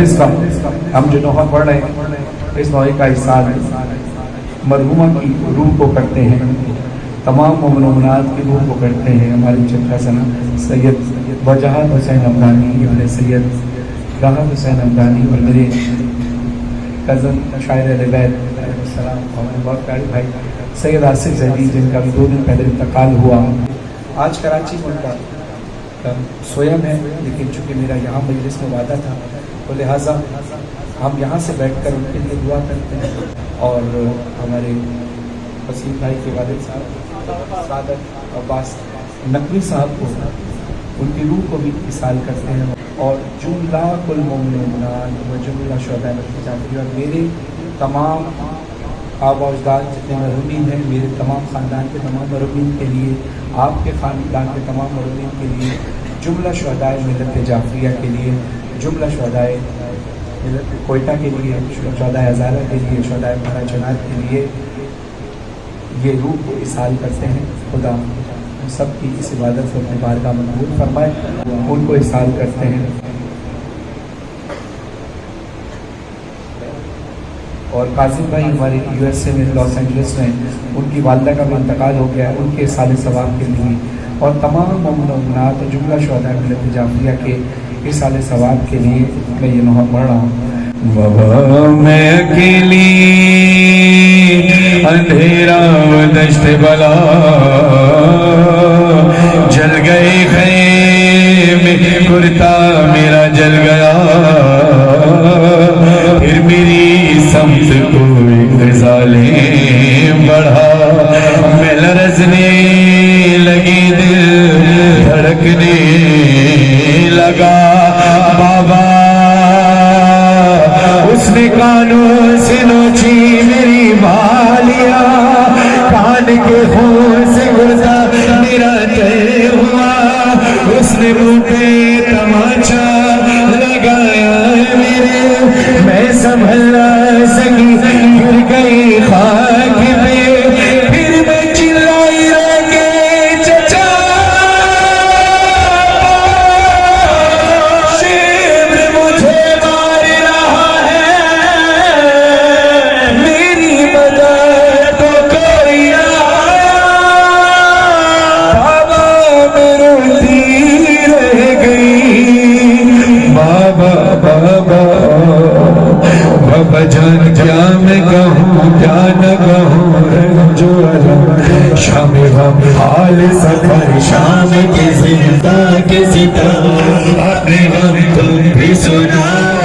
مجلس کا ہم جو نوحہ پڑھ رہے ہیں اس نوحے کا احسان مرحومہ کی روح کو کرتے ہیں، تمام مومنات کی روح کو کرتے ہیں۔ ہمارے چچا سنا سید وجاہت حسین افغانی، ابن سید راحت حسین افغانی، اور میرے کزن شاعر اہل بیت علیہ السلام اور بہت پیارے بھائی سید آصف زیدی، جن کا بھی 2 دن پہلے انتقال ہوا۔ آج کراچی میں ان کا سویم ہے، لیکن چونکہ میرا یہاں مجلس میں وعدہ تھا تو لہٰذا ہم یہاں سے بیٹھ کر ان کے لیے دعا کرتے ہیں، اور ہمارے وسیم بھائی کے والد صاحب سعادت عباس نقوی صاحب کو ان کی روح کو بھی اصال کرتے ہیں، اور جملہ کل مومنان و جملہ شہداء جعفری، اور میرے تمام آبا و اجداد جتنے مرحومین ہیں، میرے تمام خاندان کے تمام مرحومین کے لیے، آپ کے خاندان کے تمام مرحومین کے لیے، جملہ شہداء ملت جعفریہ کے لیے، جملہ شہداء ملت کوئٹہ کے لیے، شہداء ہزارہ کے لیے، شہداء مہارا چنار کے لیے یہ روح کو اصال کرتے ہیں۔ خدا ہم سب کی اس عبادت کو اپنی بارگاہ میں قبول فرمائے، ان کو اصال کرتے ہیں۔ اور قاسم بھائی ہمارے یو ایس اے میں لاس اینجلس میں، ان کی والدہ کا بھی انتقال ہو گیا، ان کے سال ثواب کے لیے، اور تمام مومن و مومنات اور جملہ شہداء ملت جعفریہ کے اس سال ثواب کے لیے میں یہ نوحہ پڑھ رہا ہوں۔ بابا میں اکیلی اندھیرا و دشت بلا، جل گئے خیمے کرتا میرا جل گیا، پھر میری سمت کوئی ظالم بڑھا، میں لرزنے لگی دل دھڑکنے لگا، بابا اس نے کانوں سے نوچی میری بالیاں، کان کے خون سے گرزا میرا طے ہوا، اس نے منہ پہ تماچا لگایا میرے، میں سنبھل نہ سکی گر گئی خاک پہ، پھر میں چلائی رہ کے چچا شیب مجھے مار رہا ہے، میری مدد تو کوئی آیا، بابا میں روتی رہ گئی، بابا بابا بابا جان کیا میں کہوں کیا نہ کہوں، رنجو علم شام غم حال سفر شام کے زندہ کے ستا، اپنے غم تم بھی سناؤ،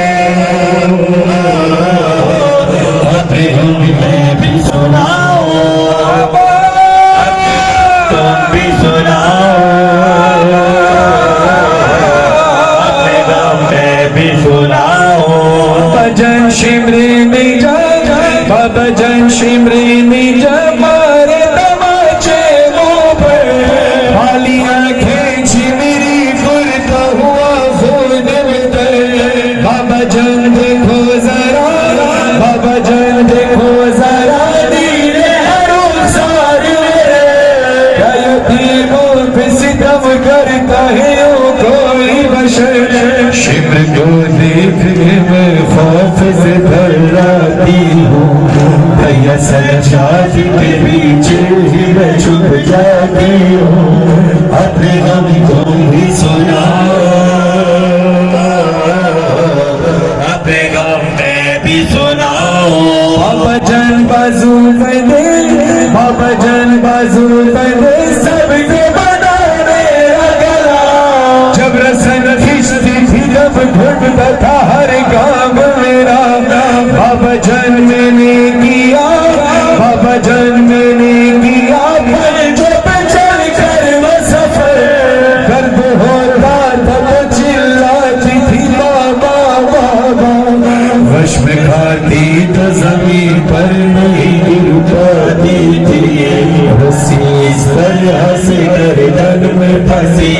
اپنے غم میں بھی سناؤ، تم بھی سناؤ، اپنے غم میں بھی سناؤ، بابا جان شمری میں جا، بابا جان شمری میں جا، مارے تماچے منہ پر، بالیاں کھینچی میری کرتا ہوا خون میں تر، بابا جان دیکھو ذرا، بابا جان دیکھو ذرا، دل ہے رخسار میرے، کیا یتیموں پہ ستم کرتا ہے یوں کوئی بشر، شمر کو دیکھ کے میں خوف سے تھراتی ہوں، بھیا سجاد کے پیچھے ہی میں چھپ جاتی ہوں، اپنے غم تم بھی سناؤ، اپنے غم میں بھی سناؤ، بابا جان بازو بندے، بابا جان بازو بندے، سب کے بنانے گلا، جب رسن کھچتی تھی جب گھٹتا تھا ہر کام میرا، بابا جان میں نے کیا، بابا جان میں نے کیا، پنجوں پہ چل کر وہ سفر، درد ہوتا تھا تو چلاتی تھی بابا بابا، وش میں کھاتی تو زمین پر نہیں گر پاتی تھی، رسی اس طرح سے گردن میں پھنسی